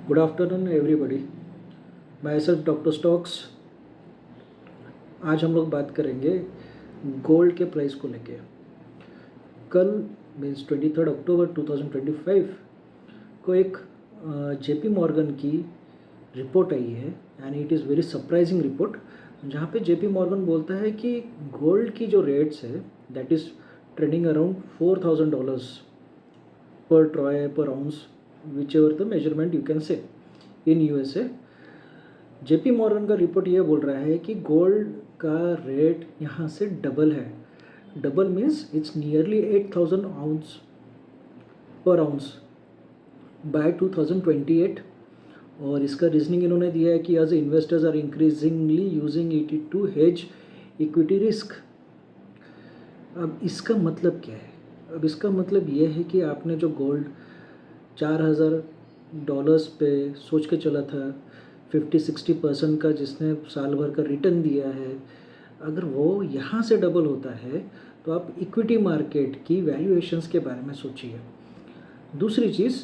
Good afternoon everybody. My self doctor stocks. आज हम लोग बात करेंगे गोल्ड के प्राइस को लेके। कल मीन्स 23 अक्टूबर 2025 को एक जेपी मॉर्गन की रिपोर्ट आई है and it is very surprising report, जहाँ पे जेपी मॉर्गन बोलता है कि गोल्ड की जो रेट्स है दैट इज़ ट्रेंडिंग अराउंड $4,000 पर ट्रॉय पर ounce, which ever the measurement you can say in USA. JP Morgan का रिपोर्ट ये बोल रहा है कि गोल्ड का रेट यहाँ से डबल है। Double means it's nearly 8,000 ounce पर आउंस बाय 2028। और इसका रीजनिंग इन्होंने दिया है कि as investors are increasingly using it to hedge equity risk. अब इसका मतलब क्या है? अब इसका मतलब ये है कि आपने जो गोल्ड $4,000 पे सोच के चला था, 50-60% का जिसने साल भर का रिटर्न दिया है, अगर वो यहाँ से डबल होता है तो आप इक्विटी मार्केट की वैल्यूएशंस के बारे में सोचिए। दूसरी चीज़,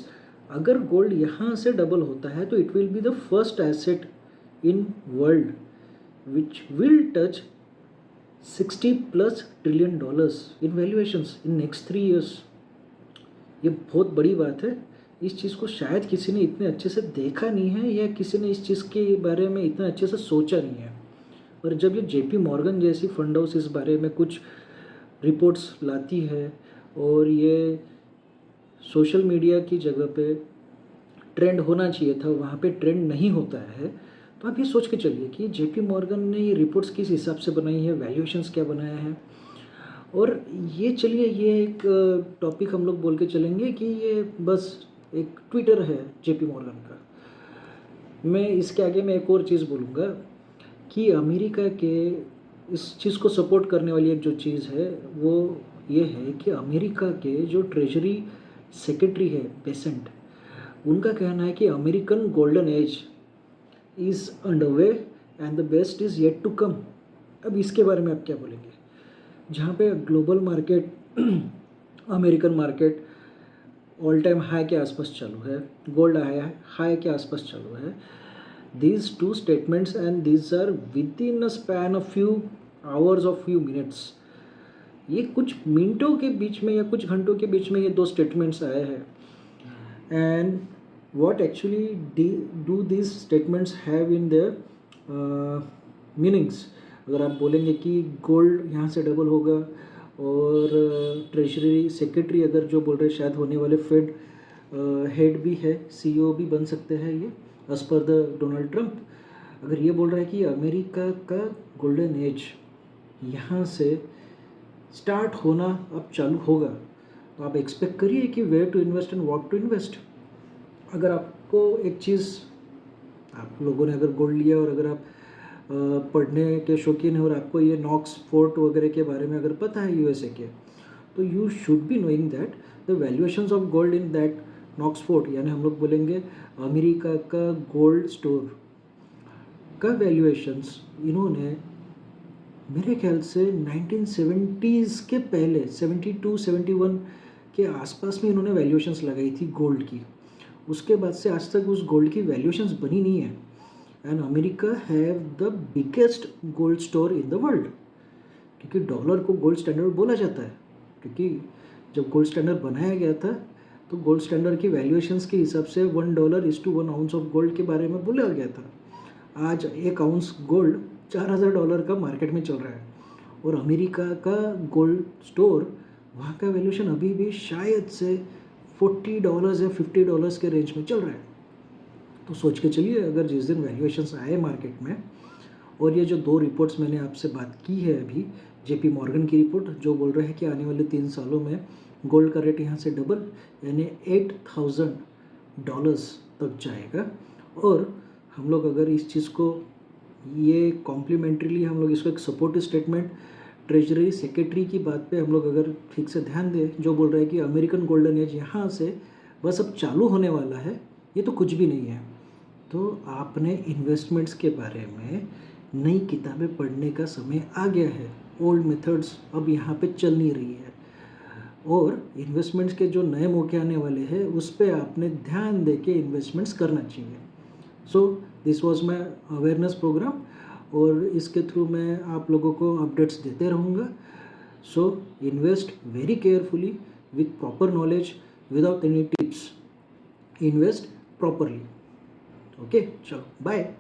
अगर गोल्ड यहाँ से डबल होता है तो it will be the first asset in world which will touch $60+ trillion in valuations in next 3 years। ये बहुत बड़ी बात है। इस चीज़ को शायद किसी ने इतने अच्छे से देखा नहीं है या किसी ने इस चीज़ के बारे में इतना अच्छे से सोचा नहीं है। और जब ये जेपी मॉर्गन जैसी फंड हाउस इस बारे में कुछ रिपोर्ट्स लाती है और ये सोशल मीडिया की जगह पे ट्रेंड होना चाहिए था, वहाँ पे ट्रेंड नहीं होता है, तो आप ये सोच के चलिए कि जेपी मॉर्गन ने ये रिपोर्ट्स किस हिसाब से बनाई है, वैल्यूएशंस क्या बनाया है। और ये चलिए ये एक टॉपिक हम लोग बोल के चलेंगे कि ये बस एक ट्विटर है जेपी मॉर्गन का। मैं इसके आगे मैं एक और चीज़ बोलूँगा कि अमेरिका के इस चीज़ को सपोर्ट करने वाली एक जो चीज़ है वो ये है कि अमेरिका के जो ट्रेजरी सेक्रेटरी है बेसेंट, उनका कहना है कि American golden age is underway and the best is yet to come. अब इसके बारे में आप क्या बोलेंगे? जहाँ पे global market American market all time high के आसपास चालू है, गोल्ड हाई के आसपास चालू है। These two statements and these are within a span of few hours or few minutes। ये कुछ मिनटों के बीच में या कुछ घंटों के बीच में ये दो स्टेटमेंट्स आए हैं। And what actually do these statements have in their meanings? अगर आप बोलेंगे कि गोल्ड यहाँ से डबल होगा और ट्रेजरी सेक्रेटरी अगर जो बोल रहे शायद होने वाले फेड हेड भी है, सीईओ भी बन सकते हैं ये as per the Donald Trump. अगर ये बोल रहा है कि अमेरिका का गोल्डन एज यहाँ से स्टार्ट होना अब चालू होगा, तो आप एक्सपेक्ट करिए कि where to invest and what to invest. अगर आपको एक चीज़, आप लोगों ने अगर गोल्ड लिया और अगर आप पढ़ने के शौकीन है और आपको ये नॉक्स फोर्ट वगैरह के बारे में अगर पता है यूएसए के, तो you should be knowing that the valuations of gold in that Knox Fort, यानी हम लोग बोलेंगे अमेरिका का गोल्ड स्टोर का वैल्यूएशंस इन्होंने मेरे ख्याल से 1970s के पहले 72-71 के आसपास में इन्होंने वैल्यूएशंस लगाई थी गोल्ड की। उसके बाद से आज तक उस गोल्ड की वैल्यूएशंस बनी नहीं है। And America have the biggest gold store in the world, क्योंकि डॉलर को गोल्ड स्टैंडर्ड बोला जाता है, क्योंकि जब गोल्ड स्टैंडर्ड बनाया गया था तो गोल्ड स्टैंडर्ड की वैल्यूएशंस के हिसाब से $1 आउंस ऑफ गोल्ड के बारे में बोला गया था। आज 1 आउंस गोल्ड $4,000 का मार्केट में चल रहा है और अमेरिका का गोल्ड स्टोर वहाँ का वैल्यूएशन अभी भी शायद से $40 या $50 के रेंज में चल रहा है। तो सोच के चलिए, अगर जिस दिन वैल्यूएशंस आए मार्केट में और ये जो दो रिपोर्ट्स मैंने आपसे बात की है अभी, जेपी मॉर्गन की रिपोर्ट जो बोल रहे हैं कि आने वाले 3 सालों में गोल्ड का रेट यहाँ से डबल यानी $8,000 तक जाएगा, और हम लोग अगर इस चीज़ को ये कॉम्प्लीमेंट्रीली हम लोग इसको एक सपोर्टिव स्टेटमेंट ट्रेजरी सेक्रेटरी की बात पे हम लोग अगर ठीक से ध्यान दें, जो बोल रहे हैं कि अमेरिकन गोल्डन एज यहाँ से बस अब चालू होने वाला है, ये तो कुछ भी नहीं है। तो आपने इन्वेस्टमेंट्स के बारे में नई किताबें पढ़ने का समय आ गया है। ओल्ड मेथड्स अब यहाँ पे चल नहीं रही है। और इन्वेस्टमेंट्स के जो नए मौके आने वाले हैं उस पे आपने ध्यान दे के इन्वेस्टमेंट्स करना चाहिए. So this was my awareness programme और इसके थ्रू मैं आप लोगों को अपडेट्स देते रहूँगा. So invest very carefully with proper knowledge without any tips. Invest properly. Okay, चलो बाय.